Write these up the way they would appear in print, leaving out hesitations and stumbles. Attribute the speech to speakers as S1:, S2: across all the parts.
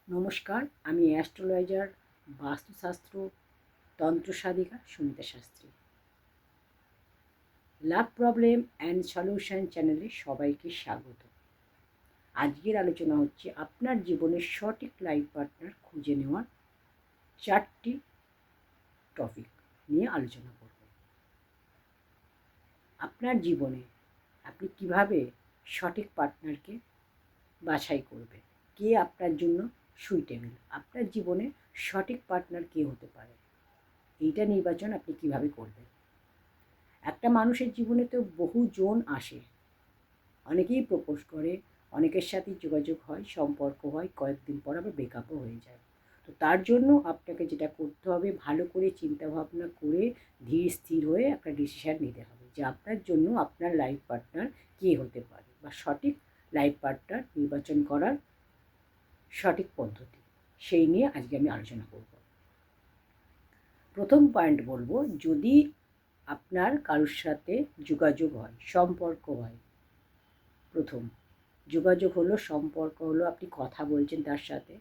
S1: নমস্কার, আমি অ্যাস্ট্রোলজার, বাস্তুশাস্ত্র, তন্ত্র সাধিকা Sumita Shastri. Love problem and solution চ্যানেলে সবাইকে স্বাগত। আজকের আলোচনা হচ্ছে আপনার জীবনের সঠিক লাইফ পার্টনার খুঁজে নেওয়ার 4টি টপিক নিয়ে আলোচনা করব। আপনার জীবনে আপনি কিভাবে সঠিক পার্টনারকে বাছাই করবেন, কে আপনার জন্য সুইটেবল, আপনার জীবনে সঠিক পার্টনার কে হতে পারে, এইটা নির্বাচন আপনি কিভাবে করবেন। একটা মানুষের জীবনে তো বহু জন আসে, অনেকেই প্রপোজ করে, অনেকের সাথেই যোগাযোগ হয়, সম্পর্ক হয়, কয়েকদিন পর আবার ব্রেকআপও হয়ে যায়। তো তার জন্য আপনাকে যেটা করতে হবে, ভালো করে চিন্তাভাবনা করে ধীর স্থির হয়ে একটা ডিসিশান নিতে হবে যে আপনার জন্য আপনার লাইফ পার্টনার কে হতে পারে বা সঠিক লাইফ পার্টনার নির্বাচন করার সঠিক পদ্ধতি, সেই নিয়ে আজকে আমি আলোচনা করব। প্রথম পয়েন্ট বলবো, যদি আপনার কারোর সাথে যোগাযোগ হয়, সম্পর্ক হয়, প্রথম যোগাযোগ হলো, সম্পর্ক হলো, আপনি কথা বলছেন তার সাথে,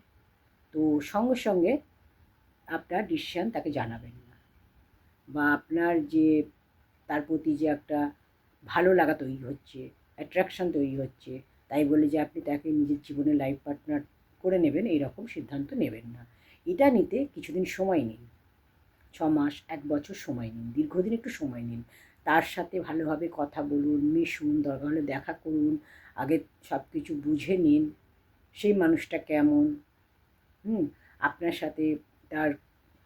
S1: তো সঙ্গে সঙ্গে আপনার ডিসিশান তাকে জানাবেন না, বা আপনার যে তার প্রতি যে একটা ভালো লাগা তৈরি হচ্ছে, অ্যাট্রাকশান তৈরি হচ্ছে, তাই বলে যে আপনি তাকে নিজের জীবনের লাইফ পার্টনার করে নেবেন এইরকম সিদ্ধান্ত নেবেন না। এটা নিতে কিছুদিন সময় নিন, 6 মাস 1 বছর সময় নিন, দীর্ঘদিন একটু সময় নিন। তার সাথে ভালোভাবে কথা বলুন, মিশুন, দরকার হলে দেখা করুন, আগে সব কিছু বুঝে নিন সেই মানুষটা কেমন। আপনার সাথে তার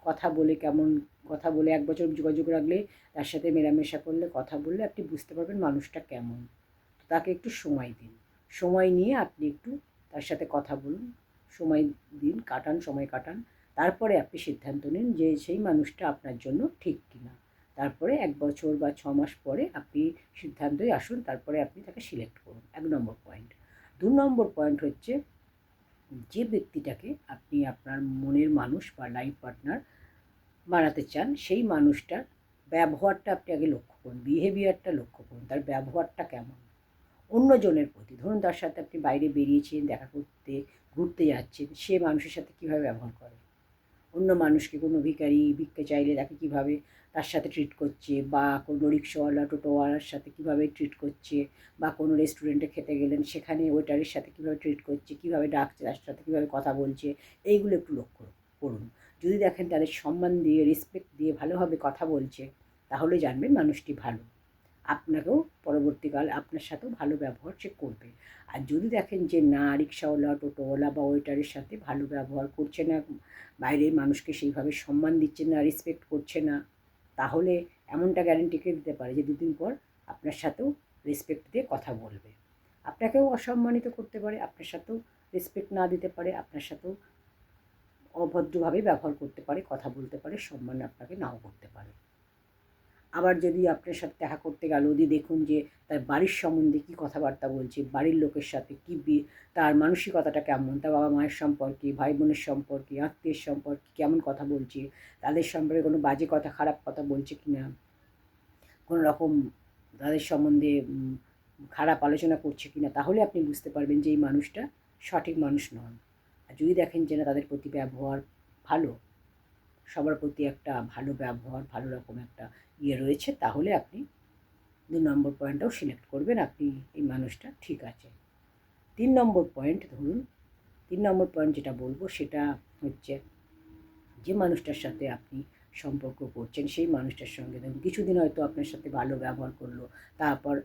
S1: কথা বলে কেমন, কথা বলে 1 বছর যোগাযোগ রাখলে, তার সাথে মেলামেশা করলে, কথা বললে আপনি বুঝতে পারবেন মানুষটা কেমন। তাকে একটু সময় দিন, সময় নিয়ে আপনি একটু তার সাথে কথা বলুন, সময় দিন, কাটান, সময় কাটান। তারপরে আপনি সিদ্ধান্ত নিন যে সেই মানুষটা আপনার জন্য ঠিক কিনা। তারপরে 1 বছর বা 6 মাস পরে আপনি সিদ্ধান্তে আসুন, তারপরে আপনি তাকে সিলেক্ট করুন। 1 নম্বর পয়েন্ট। 2 নম্বর পয়েন্ট হচ্ছে, যে ব্যক্তিটাকে আপনি আপনার মনের মানুষ বা লাইফ পার্টনার বানাতে চান, সেই মানুষটার ব্যবহারটা আপনি আগে লক্ষ্য করুন, বিহেভিয়ারটা লক্ষ্য করুন, তার ব্যবহারটা কেমন অন্যজনের প্রতি। ধরুন তার সাথে আপনি বাইরে বেরিয়েছেন, দেখা করতে, ঘুরতে যাচ্ছেন, সে মানুষের সাথে কীভাবে ব্যবহার করে, অন্য মানুষকে, কোনো ভিখারি ভিক্ষা চাইলে তাকে কীভাবে তার সাথে ট্রিট করছে, বা কোনো রিক্সাওয়ালা, টোটোওয়ালার সাথে কীভাবে ট্রিট করছে, বা কোনো রেস্টুরেন্টে খেতে গেলেন সেখানে ওয়েটারের সাথে কীভাবে ট্রিট করছে, কীভাবে ডাকছে, তার সাথে কীভাবে কথা বলছে, এইগুলো একটু লক্ষ্য করুন। যদি দেখেন তাদের সম্মান দিয়ে, রেসপেক্ট দিয়ে ভালোভাবে কথা বলছে, তাহলে জানবেন মানুষটি ভালো, আপনাকেও পরবর্তীকাল আপনার সাথেও ভালো ব্যবহার সে করবে। আর যদি দেখেন যে না, রিক্সাওয়ালা, টোটোওয়ালা বা ওয়েটারের সাথে ভালো ব্যবহার করছে না, বাইরের মানুষকে সেইভাবে সম্মান দিচ্ছে না, রেসপেক্ট করছে না, তাহলে এমনটা গ্যারেন্টি কে দিতে পারে যে 2 দিন পর আপনার সাথেও রেসপেক্ট দিয়ে কথা বলবে। আপনাকেও অসম্মানিত করতে পারে, আপনার সাথেও রেসপেক্ট না দিতে পারে, আপনার সাথেও অভদ্রভাবে ব্যবহার করতে পারে, কথা বলতে পারে, সম্মান আপনাকে নাও করতে পারে। আবার যদি আপনার সাথে দেখা করতে গেল, যদি দেখুন যে তার বাড়ির সম্বন্ধে কী কথাবার্তা বলছে, বাড়ির লোকের সাথে কী, তার মানসিকতাটা কেমন, তার বাবা মায়ের সম্পর্কে, ভাই বোনের সম্পর্কে, আত্মীয়ের সম্পর্কে কেমন কথা বলছে, তাদের সম্পর্কে কোনো বাজে কথা, খারাপ কথা বলছে কি না, কোনো রকম তাদের সম্বন্ধে খারাপ আলোচনা করছে কি না, তাহলে আপনি বুঝতে পারবেন যে এই মানুষটা সঠিক মানুষ নন। আর যদি দেখেন যে না, তাদের প্রতি ব্যবহার ভালো, সবার প্রতি একটা ভালো ব্যবহার, ভালো রকম একটা রয়েছে, তাহলে আপনি 2 নম্বর পয়েন্টটাও সিলেক্ট করবেন, আপনি এই মানুষটা ঠিক আছে। 3 নম্বর পয়েন্ট ধরুন, 3 নম্বর পয়েন্ট যেটা বলবো সেটা হচ্ছে, যে মানুষটার সাথে আপনি সম্পর্ক করছেন সেই মানুষটার সঙ্গে ধরুন কিছুদিন হয়তো আপনার সাথে ভালো ব্যবহার করলো, তারপর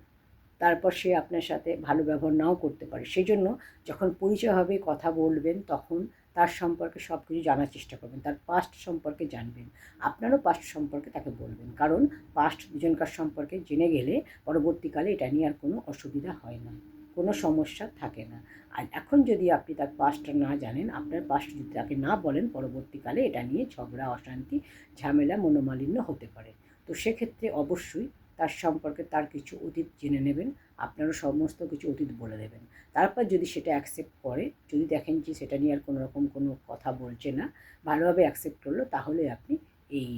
S1: তারপর সে আপনার সাথে ভালো ব্যবহার নাও করতে পারে। সেই জন্য যখন পরিচয় হবে, কথা বলবেন, তখন তার সম্পর্কে সব কিছু জানার চেষ্টা করবেন, তার পাস্ট সম্পর্কে জানবেন, আপনারও পাস্ট সম্পর্কে তাকে বলবেন, কারণ পাস্ট দুজনকার সম্পর্কে জেনে গেলে পরবর্তীকালে এটা নিয়ে আর কোনো অসুবিধা হয় না, কোনো সমস্যা থাকে না। আর এখন যদি আপনি তার পাস্টটা না জানেন, আপনার পাস্ট যদি তাকে না বলেন, পরবর্তীকালে এটা নিয়ে ঝগড়া, অশান্তি, ঝামেলা, মনোমালিন্য হতে পারে। তো সেক্ষেত্রে অবশ্যই তার সম্পর্কে তার কিছু অতীত জেনে নেবেন, আপনারও সমস্ত কিছু অতীত বলে দেবেন। তারপর যদি সেটা অ্যাকসেপ্ট করে, যদি দেখেন যে সেটা নিয়ে আর কোনো রকম কোনো কথা বলছে না, ভালোভাবে অ্যাকসেপ্ট করলো, তাহলে আপনি এই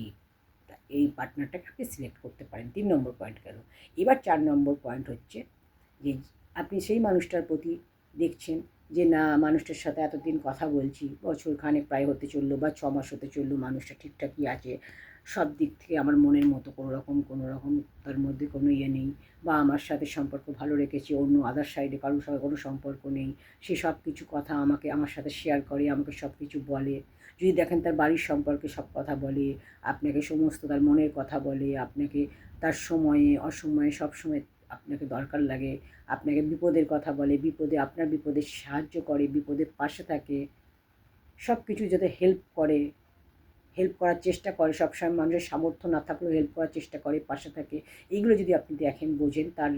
S1: এই পার্টনারটাকে আপনি সিলেক্ট করতে পারেন। 3 নম্বর পয়েন্ট গেল। এবার 4 নম্বর পয়েন্ট হচ্ছে যে আপনি সেই মানুষটার প্রতি দেখছেন যে না মানুষটার সাথে এতদিন কথা বলছি, বছর খানেক প্রায় হতে চললো বা 6 মাস হতে চললো, মানুষটা ঠিকঠাকই আছে, সব দিক থেকে আমার মনের মতো কোনো রকম তার মধ্যে কোনো ইয়ে নেই, বা আমার সাথে সম্পর্ক ভালো রেখেছে, অন্য আদার সাইডে কারোর সাথে কোনো সম্পর্ক নেই, সে সব কিছু কথা আমার সাথে শেয়ার করে, আমাকে সব কিছু বলে। যদি দেখেন তার বাড়ির সম্পর্কে সব কথা বলে, আপনাকে সমস্ত তার মনের কথা বলে, আপনাকে তার সময়ে অসময়ে সবসময় আপনাকে দরকার লাগে, আপনাকে বিপদের কথা বলে, আপনার বিপদে সাহায্য করে, বিপদের পাশে থাকে, সব কিছু যাতে হেল্প করার চেষ্টা করে, সবসময় মানুষের সামর্থ্য না থাকলেও হেল্প করার চেষ্টা করে, পাশে থাকে, এইগুলো যদি আপনি দেখেন, বোঝেন, তার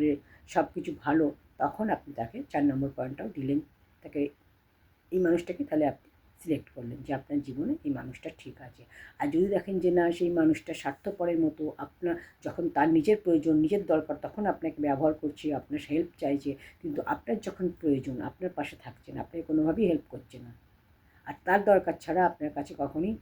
S1: সব কিছু ভালো, তখন আপনি তাকে 4 নম্বর পয়েন্টটাও দিলেন, তাকে এই মানুষটাকে তাহলে আপনি সিলেক্ট করলেন যে আপনার জীবনে এই মানুষটা ঠিক আছে। আর যদি দেখেন যে না সেই মানুষটা স্বার্থপরের মতো, আপনার যখন তার নিজের প্রয়োজন, নিজের দরকার, তখন আপনাকে ব্যবহার করছে, আপনার হেল্প চাইছে, কিন্তু আপনার যখন প্রয়োজন আপনার পাশে থাকছে না, আপনাকে কোনোভাবেই হেল্প করছে না, আর তার দরকার ছাড়া আপনার কাছে কখনই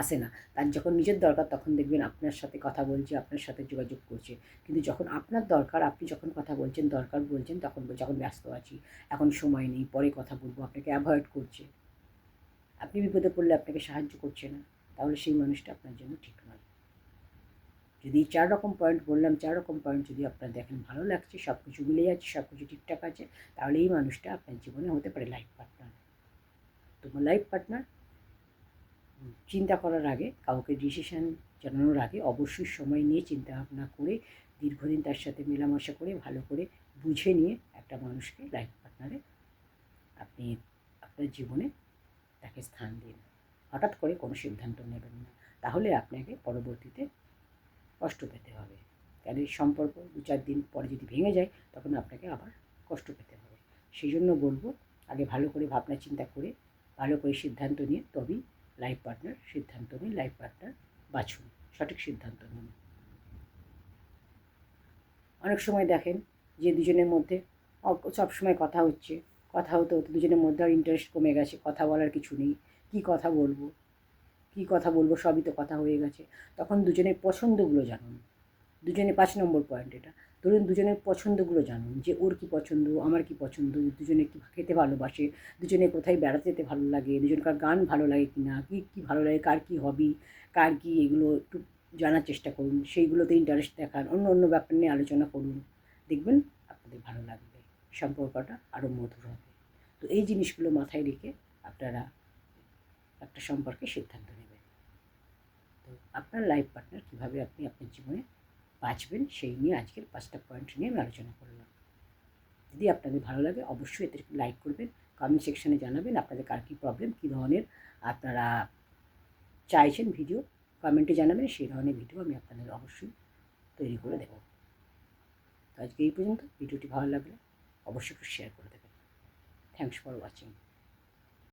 S1: আসে না, তার যখন নিজের দরকার তখন দেখবেন আপনার সাথে কথা বলছে, আপনার সাথে যোগাযোগ করছে, কিন্তু যখন আপনার দরকার, আপনি যখন কথা বলছেন, দরকার বলছেন, তখন বলছে এখন ব্যস্ত আছি, এখন সময় নেই, পরে কথা বলবো, আপনাকে অ্যাভয়েড করছে, আপনি বিপদে পড়লে আপনাকে সাহায্য করছে না, তাহলে সেই মানুষটা আপনার জন্য ঠিক নয়। যদি এই 4 রকম পয়েন্ট বললাম, 4 রকম পয়েন্ট যদি আপনার দেখেন ভালো লাগছে, সব কিছু মিলে যাচ্ছে, সব কিছু ঠিকঠাক আছে, তাহলে এই মানুষটা আপনার জীবনে হতে পারে লাইফ পার্টনার। তোমার লাইফ পার্টনার চিন্তা করার আগে, কাউকে ডিসিশান জানানোর আগে অবশ্যই সময় নিয়ে চিন্তাভাবনা করে, দীর্ঘদিন তার সাথে মেলামেশা করে, ভালো করে বুঝে নিয়ে একটা মানুষকে লাইফ পার্টনারে আপনি আপনার জীবনে তাকে স্থান দিন। হঠাৎ করে কোনো সিদ্ধান্ত নেবেন না, তাহলে আপনাকে পরবর্তীতে কষ্ট পেতে হবে, কারণ এই সম্পর্ক 2-4 দিন পরে যদি ভেঙে যায়, তখন আপনাকে আবার কষ্ট পেতে হবে। সেই জন্য বলবো, আগে ভালো করে ভাবনা চিন্তা করে, ভালো করে সিদ্ধান্ত নিয়ে তবেই লাইফ পার্টনার বাছুন, সঠিক সিদ্ধান্ত নিন। অনেক সময় দেখেন যে দুজনের মধ্যে সবসময় কথা হতে হতে দুজনের মধ্যে আর ইন্টারেস্ট কমে গেছে, কথা বলার কিছু নেই, কী কথা বলবো, সবই তো কথা হয়ে গেছে, তখন দুজনের পছন্দগুলো জানুন। 5 নম্বর পয়েন্ট এটা। ধরুন দুজনের পছন্দগুলো জানুন, যে ওর কী পছন্দ, আমার কী পছন্দ, দুজনে কী খেতে ভালোবাসে, দুজনে কোথায় বেড়াতে যেতে ভালো লাগে, দুজনকার গান ভালো লাগে কি না, কী ভালো লাগে, কার কী হবি, কার কী, এগুলো একটু জানার চেষ্টা করুন, সেইগুলোতে ইন্টারেস্ট দেখান, অন্য ব্যাপার নিয়ে আলোচনা করুন, দেখবেন আপনাদের ভালো লাগবে, সম্পর্কটা আরও মধুর হবে। তো এই জিনিসগুলো মাথায় রেখে আপনারা একটা সম্পর্কে সিদ্ধান্ত নেবেন। তো আপনার লাইফ পার্টনার কীভাবে আপনি আপনার জীবনে বাঁচবেন, সেই নিয়ে আজকের 5টা পয়েন্ট নিয়ে আমি আলোচনা করলাম। যদি আপনাদের ভালো লাগে অবশ্যই এদেরকে লাইক করবেন, কমেন্ট সেকশানে জানাবেন আপনাদের কার কী প্রবলেম, কী ধরনের আপনারা চাইছেন ভিডিও, কমেন্টে জানাবেন, সেই ধরনের ভিডিও আমি আপনাদের অবশ্যই তৈরি করে দেবো। তো আজকে এই পর্যন্ত, ভিডিওটি ভালো লাগলে অবশ্যই একটু শেয়ার করে দেবেন। Thanks for watching.